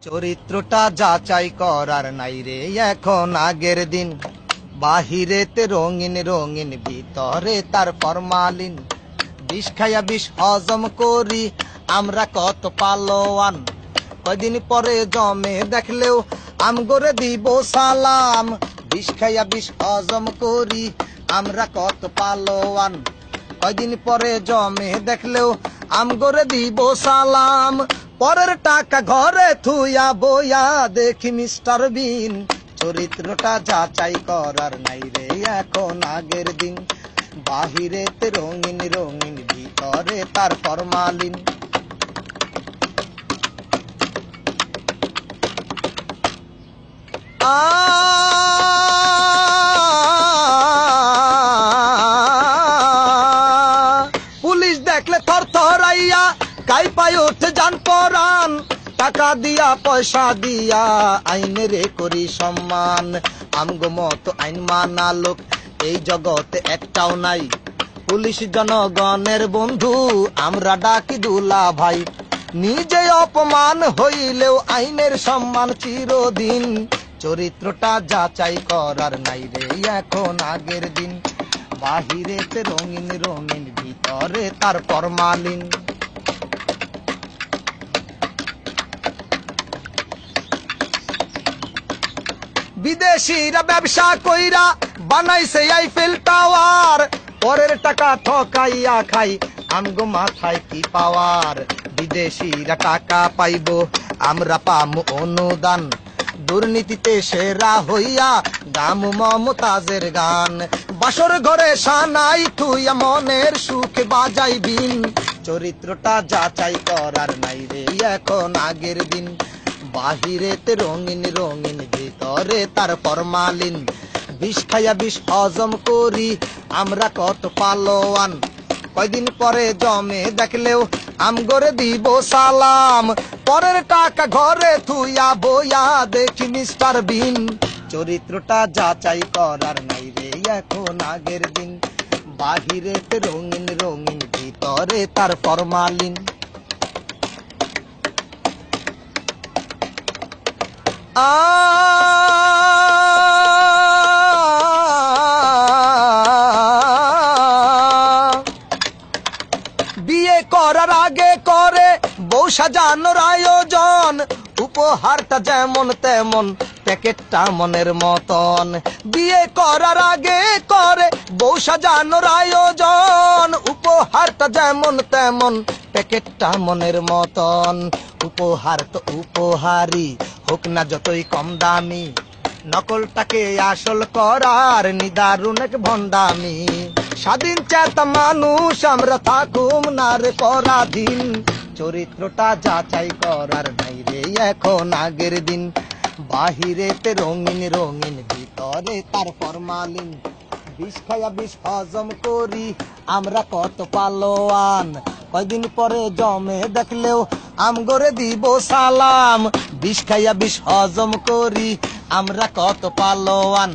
চরিত্রটা যাচাই করার নাই রে এখন আগের দিন। বাহিরেতে রঙিন রঙিন, ভিতরে তার ফরমালিন। বিষ খাইয়া বিষ হজম করি আমরা কত পালোয়ান। কয়দিন পরে জমে দেখলেও আমগরে দিব সালাম। বিষ খাইয়া বিষ হজম করি আমরা কত পালোয়ান। কয়দিন পরে জমে দেখলেও আমগরে দিব সালাম। পরের টাকা ঘরে থুইয়া বইয়া দেখি মিস্টার বিন। চরিত্রটা যাচাই করার নাই রে এখন আগের দিন। বাহিরেতে রঙিন রঙিন, ভিতরে তার ফরমালিন। পুলিশ দেখলে থর থরাইয়া কাইপাই উঠে যান পরান। টাকা দিয়া পয়সা দিয়া আইনেরে করি সম্মান। আমগো মতো আইন মানা লোক এই জগতে একটাও নাই। পুলিশ জনগণের বন্ধু, আমরা ডাকি দুলা ভাই। নিজে অপমান হইলেও আইনের সম্মান চিরদিন। চরিত্রটা যাচাই করার নাই রে এখন আগের দিন। বাহিরেতে রঙিন রঙিন, ভিতরে তার ফরমালিন। বিদেশিরা ব্যবসা কইরা বানাইছে আইফেল টাওয়ার। পরের টাকা ঠকাইয়া খাই আমগো মাথায় কি পাওয়ার। বিদেশিরা টাকা পাইব আমরা পামু অনুদান। দুর্নীতিতে সেরা হইয়া গামু মমতাজের গান। বাসর ঘরে সানাই থুইয়া মনের সুখে বাজাই বিন। চরিত্রটা যাচাই করার নাই রে এখন আগের দিন। বাহিরেতে রঙিন রঙিন, ভিতরে তার ফরমালিন। বিষ খাইয়া বিষ হজম করি আমরা কত পালোয়ান। কয়দিন পরে জমে দেখলেও আমগরে দিব সালাম। পরের টাকা ঘরে থুইয়া বইয়া দেখি মিস্টার বিন। চরিত্রটা যাচাই করার নাই রে এখন আগের দিন। বাহিরেতে রঙিন রঙিন, ভিতরে তার ফরমালিন। বিয়ে করার আগে করে বউ সাজানোর আয়োজন। উপহারটা যেমন তেমন, প্যাকেটটা মনের মতন। বিয়ে করার আগে করে বউ সাজানোর আয়োজন। উপহারটা যেমন তেমন, প্যাকেটটা মনের মতন। উপহার তো উপহারই হোক না যতই কম দামি। নকলটাকে আসল করার নিদারুণ এক ভণ্ডামি। স্বাধীন চেতা মানুষ আমরা থাকুম না রে পরাধীন। চরিত্রটা যাচাই করার নাই রে এখন আগের দিন। বাহিরেতে রঙিন রঙিন, ভিতরে তার ফরমালিন। বিষ খাইয়া বিষ হজম করি আমরা কত পালোয়ান। কয়দিন পরে জমে দেখলেও আমগরে দিব সালাম। বিষ খাইয়া বিষ হজম করি আমরা কত পালোয়ান।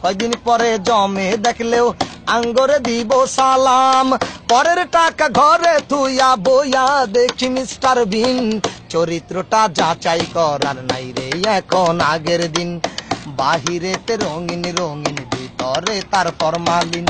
কয়দিন পরে জমে দেখলেও আঙ্গরে দিব সালাম। পরের টাকা ঘরে থুইয়া বইয়া দেখি মিস্টার বিন। চরিত্রটা যাচাই করার নাই রে এখন আগের দিন। বাহিরেতে রঙিন রঙিন, ভিতরে তার ফরমালিন।